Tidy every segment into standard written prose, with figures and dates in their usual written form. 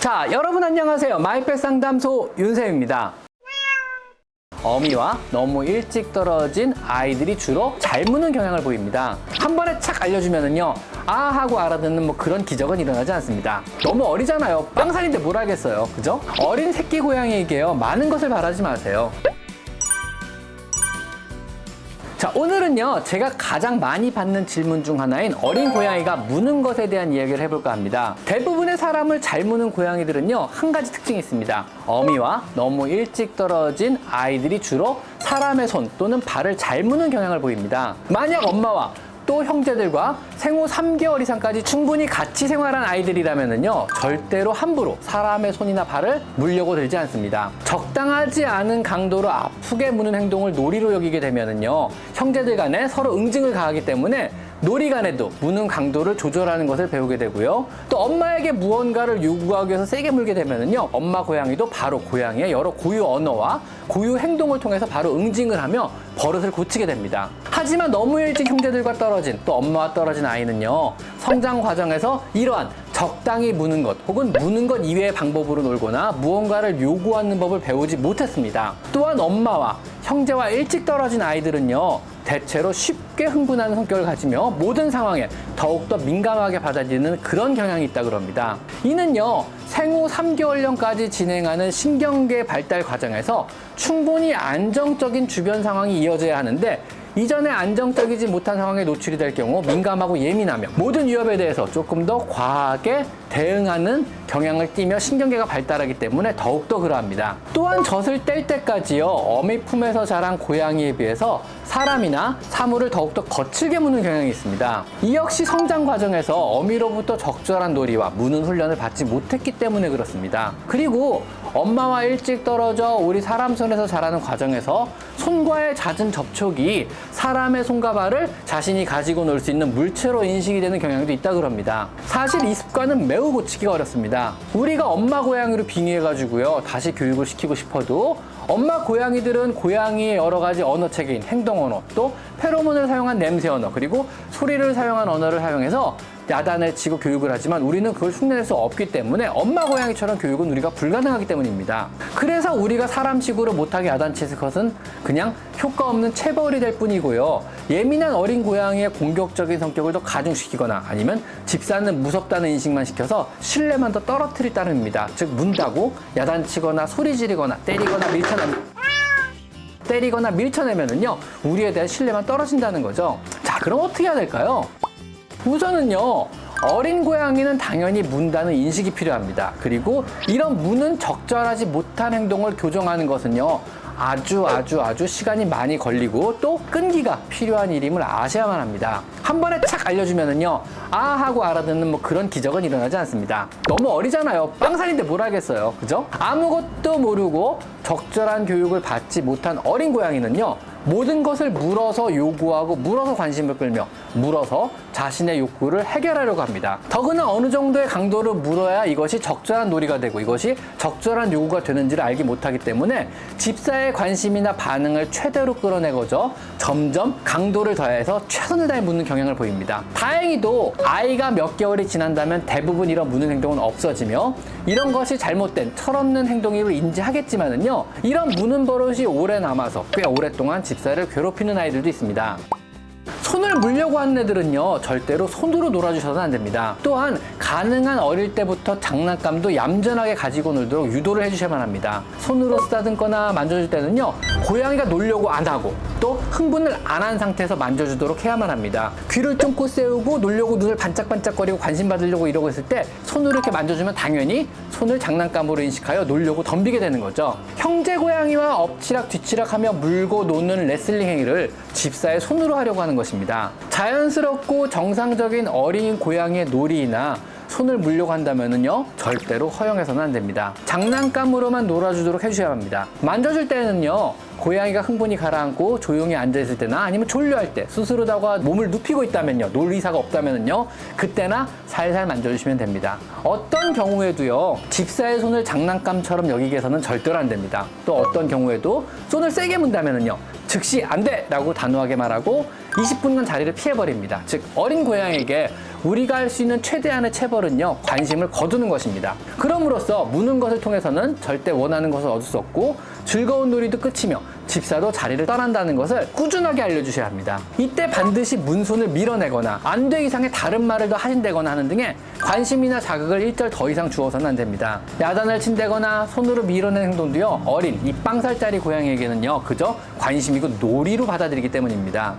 자, 여러분 안녕하세요. 마이펫 상담소 윤쌤입니다. 어미와 너무 일찍 떨어진 아이들이 주로 잘 무는 경향을 보입니다. 한 번에 착 알려주면은요, 아 하고 알아듣는 뭐 그런 기적은 일어나지 않습니다. 너무 어리잖아요. 빵살인데 뭘 하겠어요. 그죠? 어린 새끼 고양이에게요, 많은 것을 바라지 마세요. 자, 오늘은요, 제가 가장 많이 받는 질문 중 하나인 어린 고양이가 무는 것에 대한 이야기를 해볼까 합니다. 대부분의 사람을 잘 무는 고양이들은요, 한 가지 특징이 있습니다. 어미와 너무 일찍 떨어진 아이들이 주로 사람의 손 또는 발을 잘 무는 경향을 보입니다. 만약 엄마와 또 형제들과 생후 3개월 이상까지 충분히 같이 생활한 아이들이라면요, 절대로 함부로 사람의 손이나 발을 물려고 들지 않습니다. 적당하지 않은 강도로 아프게 무는 행동을 놀이로 여기게 되면요, 형제들 간에 서로 응징을 가하기 때문에 놀이 간에도 무는 강도를 조절하는 것을 배우게 되고요. 또 엄마에게 무언가를 요구하기 위해서 세게 물게 되면요, 엄마 고양이도 바로 고양이의 여러 고유 언어와 고유 행동을 통해서 바로 응징을 하며 버릇을 고치게 됩니다. 하지만 너무 일찍 형제들과 떨어진 또 엄마와 떨어진 아이는요, 성장 과정에서 이러한 적당히 무는 것 혹은 무는 것 이외의 방법으로 놀거나 무언가를 요구하는 법을 배우지 못했습니다. 또한 엄마와 형제와 일찍 떨어진 아이들은요, 대체로 쉽게 흥분하는 성격을 가지며 모든 상황에 더욱더 민감하게 받아들이는 그런 경향이 있다 그럽니다. 이는요, 생후 3개월령까지 진행하는 신경계 발달 과정에서 충분히 안정적인 주변 상황이 이어져야 하는데, 이전에 안정적이지 못한 상황에 노출이 될 경우 민감하고 예민하며 모든 위협에 대해서 조금 더 과하게 대응하는 경향을 띠며 신경계가 발달하기 때문에 더욱더 그러합니다. 또한 젖을 뗄 때까지요, 어미 품에서 자란 고양이에 비해서 사람이나 사물을 더욱더 거칠게 무는 경향이 있습니다. 이 역시 성장 과정에서 어미로부터 적절한 놀이와 무는 훈련을 받지 못했기 때문에 그렇습니다. 그리고 엄마와 일찍 떨어져 우리 사람 손에서 자라는 과정에서 손과의 잦은 접촉이 사람의 손과 발을 자신이 가지고 놀 수 있는 물체로 인식이 되는 경향도 있다 그럽니다. 사실 이 습관은 매우 고치기가 어렵습니다. 우리가 엄마 고양이로 빙의해가지고요, 다시 교육을 시키고 싶어도 엄마 고양이들은 고양이의 여러 가지 언어 체계인 행동 언어, 또 페로몬을 사용한 냄새 언어, 그리고 소리를 사용한 언어를 사용해서 야단을 치고 교육을 하지만 우리는 그걸 흉내낼 수 없기 때문에 엄마 고양이처럼 교육은 우리가 불가능하기 때문입니다. 그래서 우리가 사람식으로 못하게 야단치는 것은 그냥 효과 없는 체벌이 될 뿐이고요, 예민한 어린 고양이의 공격적인 성격을 더 가중시키거나 아니면 집사는 무섭다는 인식만 시켜서 신뢰만 더 떨어뜨릴 따름입니다. 즉, 문다고 야단치거나 소리 지르거나 때리거나 밀쳐내면은요, 우리에 대한 신뢰만 떨어진다는 거죠. 자, 그럼 어떻게 해야 될까요? 우선은요, 어린 고양이는 당연히 문다는 인식이 필요합니다. 그리고 이런 무는 적절하지 못한 행동을 교정하는 것은요, 아주 시간이 많이 걸리고 또 끈기가 필요한 일임을 아셔야만 합니다. 한 번에 착 알려주면은요, 아 하고 알아듣는 뭐 그런 기적은 일어나지 않습니다. 너무 어리잖아요. 빵살인데 뭘 하겠어요. 그죠? 아무것도 모르고 적절한 교육을 받지 못한 어린 고양이는요, 모든 것을 물어서 요구하고 물어서 관심을 끌며 물어서 자신의 욕구를 해결하려고 합니다. 더구나 어느 정도의 강도를 물어야 이것이 적절한 놀이가 되고 이것이 적절한 요구가 되는지를 알기 못하기 때문에 집사의 관심이나 반응을 최대로 끌어내고죠, 점점 강도를 더해서 최선을 다해 무는 경향을 보입니다. 다행히도 아이가 몇 개월이 지난다면 대부분 이런 무는 행동은 없어지며 이런 것이 잘못된 철없는 행동임을 인지하겠지만은요, 이런 무는 버릇이 오래 남아서 꽤 오랫동안 집사를 괴롭히는 아이들도 있습니다. 손을 물려고 하는 애들은요, 절대로 손으로 놀아주셔서는 안 됩니다. 또한 가능한 어릴 때부터 장난감도 얌전하게 가지고 놀도록 유도를 해주셔야만 합니다. 손으로 쓰다듬거나 만져줄 때는요, 고양이가 놀려고 안 하고 또 흥분을 안 한 상태에서 만져주도록 해야만 합니다. 귀를 쫑긋 세우고 놀려고 눈을 반짝반짝거리고 관심 받으려고 이러고 있을 때 손으로 이렇게 만져주면 당연히 손을 장난감으로 인식하여 놀려고 덤비게 되는 거죠. 형제 고양이와 엎치락 뒤치락하며 물고 노는 레슬링 행위를 집사의 손으로 하려고 하는 것입니다. 자연스럽고 정상적인 어린 고양이의 놀이나 손을 물려고 한다면요, 절대로 허용해서는 안 됩니다. 장난감으로만 놀아주도록 해주셔야 합니다. 만져줄 때는요, 고양이가 흥분이 가라앉고 조용히 앉아있을 때나 아니면 졸려할 때, 스스로다가 몸을 눕히고 있다면요, 놀 의사가 없다면요, 그때나 살살 만져주시면 됩니다. 어떤 경우에도요, 집사의 손을 장난감처럼 여기게서는 절대로 안 됩니다. 또 어떤 경우에도 손을 세게 문다면요, 즉시 안 돼! 라고 단호하게 말하고 20분간 자리를 피해버립니다. 즉, 어린 고양이에게 우리가 할 수 있는 최대한의 체벌은요, 관심을 거두는 것입니다. 그럼으로써 무는 것을 통해서는 절대 원하는 것을 얻을 수 없고 즐거운 놀이도 끝이며 집사도 자리를 떠난다는 것을 꾸준하게 알려주셔야 합니다. 이때 반드시 문손을 밀어내거나 안 돼 이상의 다른 말을 더 하신다거나 하는 등의 관심이나 자극을 일절 더 이상 주어서는 안 됩니다. 야단을 친다거나 손으로 밀어내는 행동도요, 어린 이 빵살짜리 고양이에게는요, 그저 관심이고 놀이로 받아들이기 때문입니다.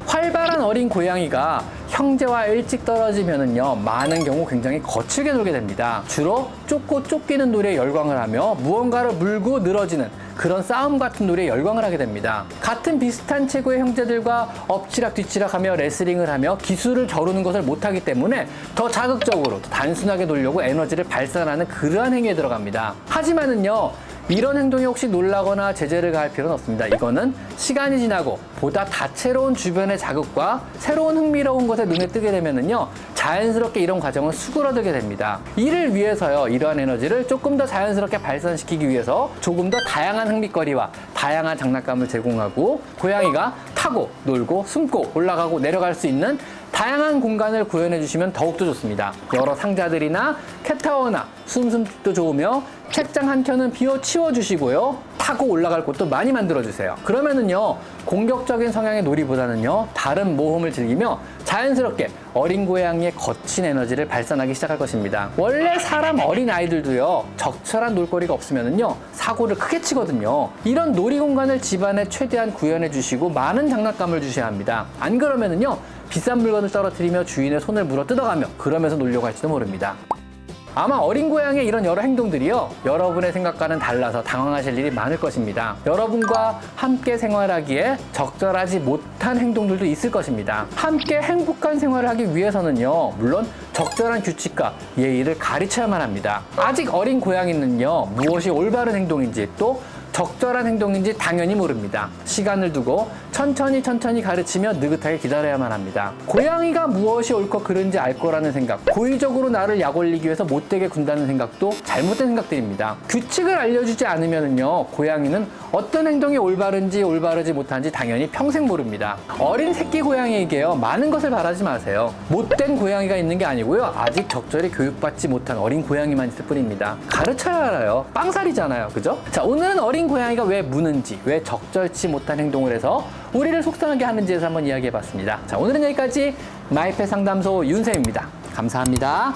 활발한 어린 고양이가 형제와 일찍 떨어지면은요, 많은 경우 굉장히 거칠게 놀게 됩니다. 주로 쫓고 쫓기는 놀이에 열광을 하며 무언가를 물고 늘어지는 그런 싸움 같은 놀이에 열광을 하게 됩니다. 같은 비슷한 체구의 형제들과 엎치락 뒤치락하며 레슬링을 하며 기술을 겨루는 것을 못하기 때문에 더 자극적으로, 더 단순하게 놀려고 에너지를 발산하는 그러한 행위에 들어갑니다. 하지만은요, 이런 행동에 혹시 놀라거나 제재를 가할 필요는 없습니다. 이거는 시간이 지나고 보다 다채로운 주변의 자극과 새로운 흥미로운 것에 눈에 뜨게 되면은요, 자연스럽게 이런 과정을 수그러들게 됩니다. 이를 위해서요, 이러한 에너지를 조금 더 자연스럽게 발산시키기 위해서 조금 더 다양한 흥미거리와 다양한 장난감을 제공하고 고양이가 타고 놀고 숨고 올라가고 내려갈 수 있는 다양한 공간을 구현해 주시면 더욱더 좋습니다. 여러 상자들이나 캣타워나 숨숨집도 좋으며 책장 한 켠은 비워 치워 주시고요, 타고 올라갈 곳도 많이 만들어 주세요. 그러면은요, 공격적인 성향의 놀이보다는요, 다른 모험을 즐기며 자연스럽게 어린 고양이의 거친 에너지를 발산하기 시작할 것입니다. 원래 사람 어린 아이들도요, 적절한 놀거리가 없으면은요, 사고를 크게 치거든요. 이런 놀이 공간을 집안에 최대한 구현해 주시고 많은 장난감을 주셔야 합니다. 안 그러면은요, 비싼 물건을 떨어뜨리며 주인의 손을 물어 뜯어가며 그러면서 놀려고 할지도 모릅니다. 아마 어린 고양이의 이런 여러 행동들이요, 여러분의 생각과는 달라서 당황하실 일이 많을 것입니다. 여러분과 함께 생활하기에 적절하지 못한 행동들도 있을 것입니다. 함께 행복한 생활을 하기 위해서는요, 물론 적절한 규칙과 예의를 가르쳐야만 합니다. 아직 어린 고양이는요, 무엇이 올바른 행동인지 또 적절한 행동인지 당연히 모릅니다. 시간을 두고 천천히 가르치며 느긋하게 기다려야만 합니다. 고양이가 무엇이 옳고 그른지 알 거라는 생각, 고의적으로 나를 약 올리기 위해서 못되게 군다는 생각도 잘못된 생각들입니다. 규칙을 알려주지 않으면요, 고양이는 어떤 행동이 올바른지 올바르지 못한지 당연히 평생 모릅니다. 어린 새끼 고양이에게요, 많은 것을 바라지 마세요. 못된 고양이가 있는 게 아니고요, 아직 적절히 교육받지 못한 어린 고양이만 있을 뿐입니다. 가르쳐야 알아요. 빵살이잖아요, 그죠? 자, 오늘은 어린 고양이가 왜 무는지, 왜 적절치 못한 행동을 해서 우리를 속상하게 하는지에서 한번 이야기해봤습니다. 자, 오늘은 여기까지 마이펫 상담소 윤쌤입니다. 감사합니다.